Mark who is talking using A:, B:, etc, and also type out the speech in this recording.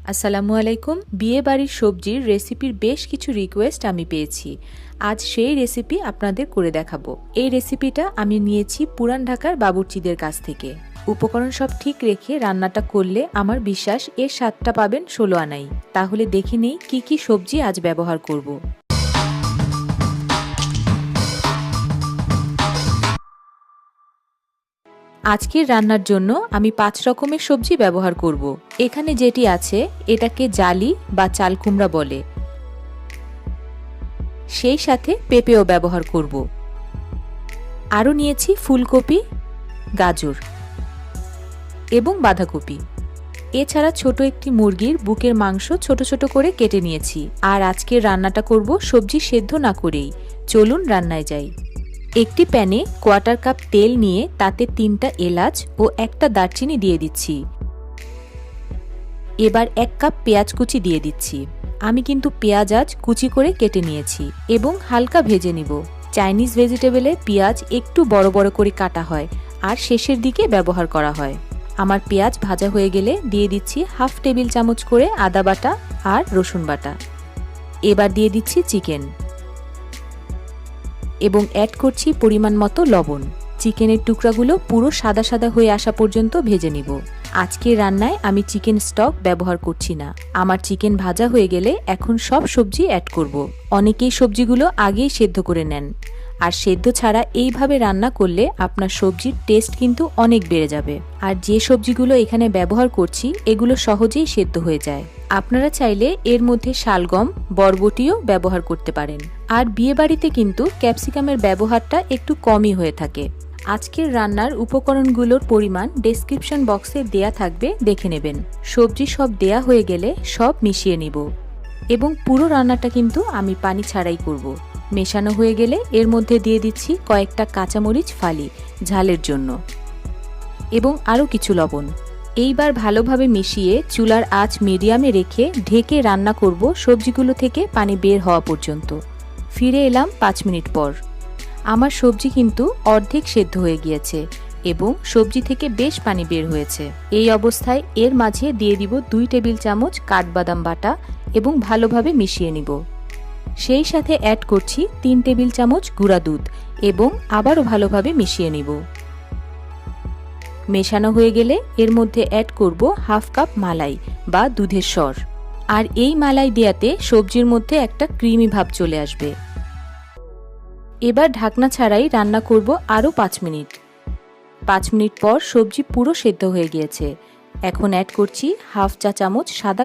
A: আসসালামু আলাইকুম। বিয়ে বাড়ির সবজির রেসিপির বেশ কিছু রিকোয়েস্ট আমি পেয়েছি। আজ সেই রেসিপি আপনাদের করে দেখাবো। এই রেসিপিটা আমি নিয়েছি পুরান ঢাকার বাবুর্চিদের কাছ থেকে। উপকরণ সব ঠিক রেখে রান্নাটা করলে আমার বিশ্বাস এর স্বাদটা পাবেন 16 আনাই। তাহলে দেখে নেই কি কি সবজি আজ ব্যবহার করব। আজকের রান্নার জন্য আমি 5 রকমের সবজি ব্যবহার করব। এখানে যেটি আছে এটাকে জালি বা চাল কুমড়া বলে। সেই সাথে পেঁপেও ব্যবহার করব। আরও নিয়েছি ফুলকপি, গাজর এবং বাঁধাকপি। এছাড়া ছোট একটি মুরগির বুকের মাংস ছোট ছোট করে কেটে নিয়েছি। আর আজকের রান্নাটা করব সবজি সেদ্ধ না করেই। চলুন রান্নায় যাই। একটি প্যানে 1/4 কাপ তেল নিয়ে তাতে 3টা এলাচ ও একটা দারচিনি দিয়ে দিচ্ছি। এবার 1 কাপ পেঁয়াজ কুচি দিয়ে দিচ্ছি। আমি কিন্তু পেঁয়াজ আজ কুচি করে কেটে নিয়েছি এবং হালকা ভেজে নিব। চাইনিজ ভেজিটেবলে পেঁয়াজ একটু বড় বড় করে কাটা হয় আর শেষের দিকে ব্যবহার করা হয়। আমার পেঁয়াজ ভাজা হয়ে গেলে দিয়ে দিচ্ছি 1/2 টেবিল চামচ করে আদা বাটা আর রসুন বাটা। এবার দিয়ে দিচ্ছি চিকেন এবং অ্যাড করছি পরিমাণ মতো লবণ। চিকেনের টুকরাগুলো পুরো সাদা সাদা হয়ে আসা পর্যন্ত ভেজে নিব। আজকের রান্নায় আমি চিকেন স্টক ব্যবহার করছি না। আমার চিকেন ভাজা হয়ে গেলে এখন সব সবজি অ্যাড করব। অনেকেই সবজিগুলো আগেই সেদ্ধ করে নেন, আর সেদ্ধ ছাড়া এইভাবে রান্না করলে আপনার সবজির টেস্ট কিন্তু অনেক বেড়ে যাবে। আর যে সবজিগুলো এখানে ব্যবহার করছি এগুলো সহজেই সেদ্ধ হয়ে যায়। আপনারা চাইলে এর মধ্যে শালগম, বরবটিও ব্যবহার করতে পারেন। আর বিয়েবাড়িতে কিন্তু ক্যাপসিকামের ব্যবহারটা একটু কমই হয়ে থাকে। আজকের রান্নার উপকরণগুলোর পরিমাণ ডেসক্রিপশন বক্সে দেয়া থাকবে, দেখে নেবেন। সবজি সব দেয়া হয়ে গেলে সব মিশিয়ে নিব এবং পুরো রান্নাটা কিন্তু আমি পানি ছাড়াই করব। মেশানো হয়ে গেলে এর মধ্যে দিয়ে দিচ্ছি কয়েকটা কাঁচামরিচ ফালি ঝালের জন্য এবং আরও কিছু লবণ। এইবার ভালোভাবে মিশিয়ে চুলার আঁচ মিডিয়ামে রেখে ঢেকে রান্না করব সবজিগুলো থেকে পানি বের হওয়া পর্যন্ত। ফিরে এলাম 5 মিনিট পর। আমার সবজি কিন্তু অর্ধেক সেদ্ধ হয়ে গিয়েছে এবং সবজি থেকে বেশ পানি বের হয়েছে। এই অবস্থায় এর মাঝে দিয়ে দিব 2 টেবিল চামচ কাঠবাদাম বাটা এবং ভালোভাবে মিশিয়ে নিব। সেই সাথে অ্যাড করছি 3 টেবিল চামচ গুঁড়া দুধ এবং আবারও ভালোভাবে মিশিয়ে নিব। মেশানো হয়ে গেলে এর মধ্যে অ্যাড করব 1/2 কাপ মালাই বা দুধের সর। আর এই মালাই দেয়াতে সবজির মধ্যে একটা ক্রিমি ভাব চলে আসবে। এবার ঢাকনা ছাড়াই রান্না করব আরও 5 মিনিট। 5 মিনিট পর সবজি পুরো সেদ্ধ হয়ে গিয়েছে। এখন অ্যাড করছি 1/2 চা চামচ সাদা